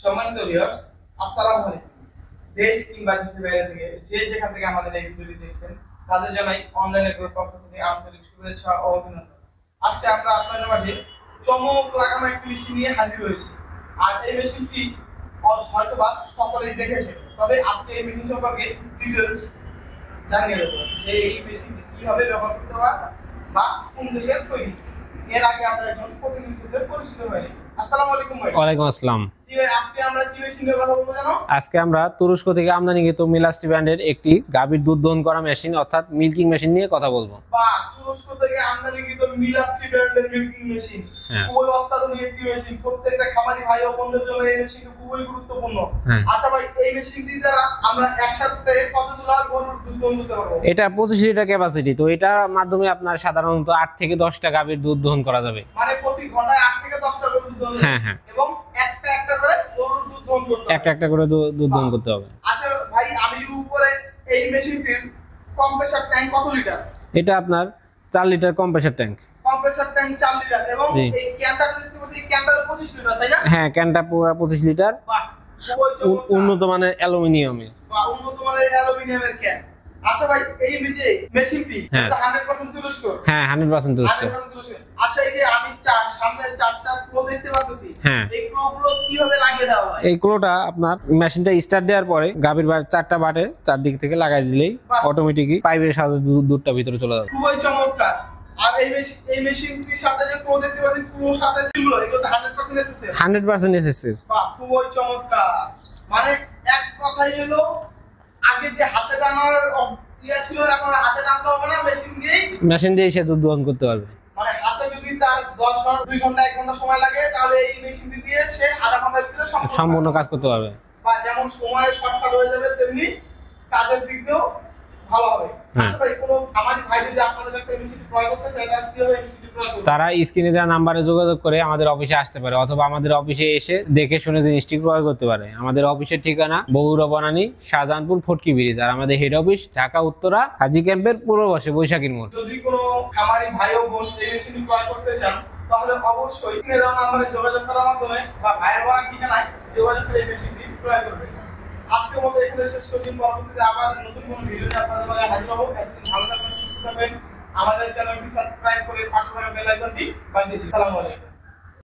সম্মানিত ভিউয়ার্স, আসসালামু আলাইকুম। দেশ কিংবা দেশের বাইরে থেকে যে যেখান থেকে আমাদের এই ভিডিওটি দেখছেন তাদের জানাই অনলাইনে গ্রুপ পক্ষ থেকে আন্তরিক শুভেচ্ছা ও অভিনন্দন। আজকে আমরা আপনাদের মাঝে চমক লাগানো একটি মেশিন নিয়ে হাজির হয়েছি। আর এই মেশিনটি হয়তোবা সকলেই দেখেছেন, তবে আজকে এই মেশিন সম্পর্কে ডিটেইলস জানিয়ে দেবো যে এই মেশিনটি কিভাবে ব্যবহার করতে হয় বা কোন দেশের তৈরি। এর আগে আমরা একজন প্রতিনিধির সাথে পরিচিত হইনি। আসসালামু আলাইকুম ভাই। ওয়ালাইকুম আসসালাম। জি ভাই, আজকে আমরা কি মেশিনের কথা বলবো জানো? আজকে আমরা তুরস্ক থেকে আমদানিকৃত মিলাস্টি ব্র্যান্ডের একটি গাভীর দুধ দহন করা মেশিন অর্থাৎ মিল্কিং মেশিন নিয়ে কথা বলবো। বাহ, তুরস্ক থেকে আমদানিকৃত মিলাস্টি ব্র্যান্ডের মিল্কিং মেশিন, খুবই অত্যাধুনিক একটি মেশিন। প্রত্যেকটা খামারি ভাই ও বোনদের জন্য এই মেশিনটি খুবই গুরুত্বপূর্ণ। আচ্ছা ভাই, এই মেশিনটি দ্বারা আমরা একসাথে কতগুলো গরুর দুধ দহন করতে পারবো? এটা 25 লিটার ক্যাপাসিটি, তো এটার মাধ্যমে আপনার সাধারণত 8 থেকে 10টা গাভীর দুধ দহন করা যাবে। মানে প্রতি ঘন্টায় 8 থেকে 10টা গরুর দুধ দহন? হ্যাঁ হ্যাঁ, এবং একটা করে গরুর দুধ দহন করতে হবে। একটা করে দুধ দহন করতে হবে। আচ্ছা ভাই, আমি উপরে এই মেশিনটির কম্প্রেসার ট্যাঙ্ক কত লিটার? এটা আপনার 4 litre compressor tank. Compressor tank 4 litre এবং এই ক্যানটা দেখতে পাচ্ছি, ক্যানটা 25 লিটার, তাই না? হ্যাঁ, ক্যানটা পুরো 25 লিটার। বাহ, খুবই চমৎকার। উন্নত মানের অ্যালুমিনিয়ামে। বাহ, উন্নত মানের অ্যালুমিনিয়ামের ক্যান। আচ্ছা ভাই, এই যে মেশিনটি 100% তুরস্ক? হ্যাঁ, 100% তুরস্ক। আচ্ছা, এই যে আমি সামনে 4টা ক্লো দেখতে পাচ্ছি, হ্যাঁ, এই ক্লোগুলো কিভাবে লাগিয়ে দেওয়া হয়? এই ক্লোটা আপনার মেশিনটা স্টার্ট দেওয়ার পরে গাভীর 4টা বাটে চারদিক থেকে লাগাই দিলেই অটোমেটিকই পাইপের সাহায্যে দুধটা ভিতরে চলে যাবে। খুবই চমৎকার। আর এই মেশিনটির সাথে যে ক্লো দেখতে পাচ্ছি, ক্লোর সাথে যেগুলো, এগুলো 100% এসএসএর? 100% এসএসএর। বাহ, খুবই চমৎকার। মানে এক কথাই হলো, আগে যে হাতে টানার ইয়া ছিল, এখন হাতে টানতে হবে না, মেশিন দিয়ে সে দুধ দহন করতে পারবে। মানে হাতে যদি তার 10 ঘন্টা 2 ঘন্টা 1 ঘন্টা সময় লাগে, তাহলে এই মেশিনটি দিয়ে সে আধা ঘন্টার ভিতরে সম্পূর্ণ কাজ করতে পারবে। বা যেমন সময় শর্টকাট হয়ে যাবে, তেমনি কাজের দিক দিয়েও ভালো হবে। আচ্ছা ভাই, কোনো খামারি ভাই যদি আপনাদের কাছে এই মেশিনটি ক্রয় করতে চায়, তারা কিভাবে এই মেশিনটি ক্রয় করবে? তারা স্ক্রিনে দেওয়া নাম্বারে যোগাযোগ করে আমাদের অফিসে আসতে পারে, অথবা আমাদের অফিসে এসে দেখে শুনে জিনিসটি ক্রয় করতে পারে। আমাদের অফিসের ঠিকানা বগুড়া বনানী শাহজাহানপুর ফটকি ব্রিজ, আর আমাদের হেড অফিস ঢাকা উত্তরা হাজী ক্যাম্পের পূর্ব পাশে বৈশাখীর মোড়। যদি কোনো খামারি ভাই ও বোন এই মেশিনটি ক্রয় করতে চান, তাহলে অবশ্যই স্ক্রিনে দেওয়া নাম্বারে যোগাযোগ করার মাধ্যমে বা ভাইয়ের বলা ঠিকানায় যোগাযোগ করে এই মেশিনটি ক্রয় করবেন। আজকের মতো এখানে শেষ করছি। পরবর্তীতে আবার নতুন কোনো ভিডিও নিয়ে আপনাদের মাঝে হাজির হবো। এতদিন ভালো থাকবেন, সুস্থ থাকবেন। আমাদের চ্যানেলটি সাবস্ক্রাইব করে পাশে থাকা বেল আইকনটি বাজিয়ে দিন। আসসালামু আলাইকুম।